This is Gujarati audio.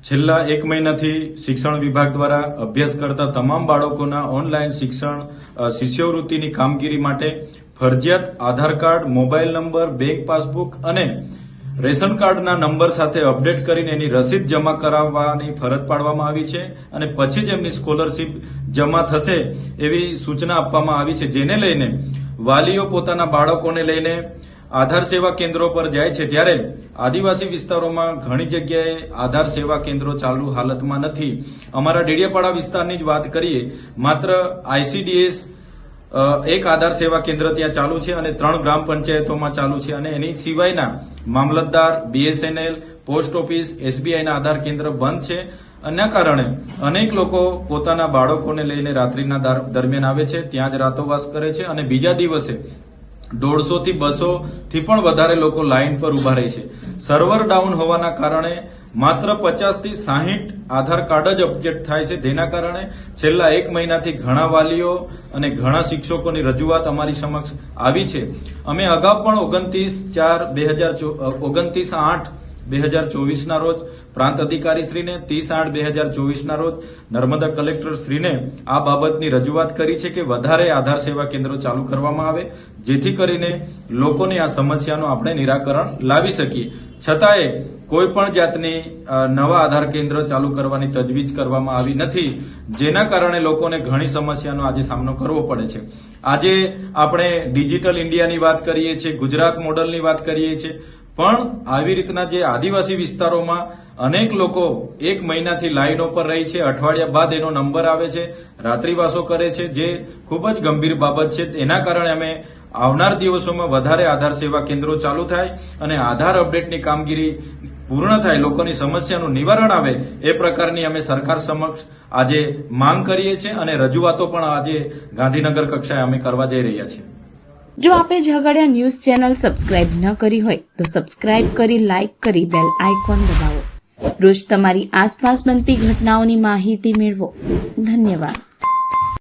છેલ્લા 1 મહિનાથી શિક્ષણ વિભાગ દ્વારા અભ્યાસ કરતા તમામ બાળકોના ઓનલાઈન શિક્ષણ શિષ્યવૃત્તિની કામગીરી માટે ફરજિયાત Aadhaar card, mobile number, bank passbook અને રેશન કાર્ડના નંબર સાથે અપડેટ કરીને એની રસીદ જમા કરાવવાની ફરજ પાડવામાં આવી છે અને પછી જ એમની સ્કોલરશીપ જમા થશે એવી સૂચના આપવામાં આવી છે, જેને લઈને વાલીઓ પોતાના બાળકોને લઈને આધાર સેવા કેન્દ્રો પર જાય છે ત્યારે આદિવાસી વિસ્તારોમાં ઘણી જગ્યાએ આધાર સેવા કેન્દ્રો ચાલુ હાલતમાં નથી. અમારા ડેડિયાપાડા વિસ્તારની જ વાત કરીએ, માત્ર ICDS એક આધાર સેવા કેન્દ્ર ત્યાં ચાલુ છે અને 3 ગ્રામ પંચાયતોમાં ચાલુ છે અને એની સિવાયના મામલતદાર, BSNL, પોસ્ટ ઓફિસ, SBIના આધાર કેન્દ્ર બંધ છે. આના કારણે અનેક લોકો પોતાના બાળકોને લઈને રાત્રિના દરમિયાન આવે છે, ત્યાં જ રાતોવાસ કરે છે અને બીજા દિવસે 150 થી 200 થી પણ વધારે લોકો લાઈન પર ઉભા રહે છે. સર્વર ડાઉન હોવાના કારણે માત્ર 50 થી 60 આધાર કાર્ડ જ અપડેટ થાય છે, જેના કારણે છેલ્લા 1 મહિનાથી ઘણા વાલીઓ અને ઘણા શિક્ષકોની રજૂઆત અમારી સમક્ષ આવી છે. અમે અગાઉ પણ 29/8/2024 ના રોજ પ્રાંત અધિકારી શ્રીને, 30/8/2024 ના રોજ નર્મદા કલેક્ટર શ્રીને આ બાબતની રજૂઆત કરી છે કે વધારે આધાર સેવા કેન્દ્રો ચાલુ કરવામાં આવે, જેથી કરીને લોકોની આ સમસ્યાનું આપણે નિરાકરણ લાવી શકીએ. છતાંય કોઈ પણ જાતની નવા આધાર કેન્દ્ર ચાલુ કરવાની તજવીજ કરવામાં આવી નથી, જેના કારણે લોકોને ઘણી સમસ્યાનો આજે સામનો કરવો પડે છે. આજે આપણે ડિજિટલ ઇન્ડિયાની વાત કરીએ છીએ, ગુજરાત મોડલની વાત કરીએ છીએ, પણ આવી રીતના જે આદિવાસી વિસ્તારોમાં અનેક લોકો 1 મહિનાથી લાઈનો પર રહી છે, અઠવાડિયા બાદ એનો નંબર આવે છે, રાત્રિવાસો કરે છે, જે ખૂબ જ ગંભીર બાબત છે. એના કારણે અમે આવનાર દિવસોમાં વધારે આધાર સેવા કેન્દ્રો ચાલુ થાય અને આધાર અપડેટની કામગીરી પૂર્ણ થાય, લોકોની સમસ્યાનું નિવારણ આવે એ પ્રકારની અમે સરકાર સમક્ષ આજે માંગ કરીએ છીએ અને રજૂઆતો પણ આજે ગાંધીનગર કક્ષાએ અમે કરવા જઈ રહ્યા છીએ. જો આપે ઝઘડિયા ન્યૂઝ ચેનલ સબસ્ક્રાઇબ ન કરી હોય તો સબસ્ક્રાઇબ કરી, લાઇક કરી, બેલ આઇકોન દબાવો. રોજ તમારી આસપાસ બનતી ઘટનાઓની માહિતી મેળવો. ધન્યવાદ.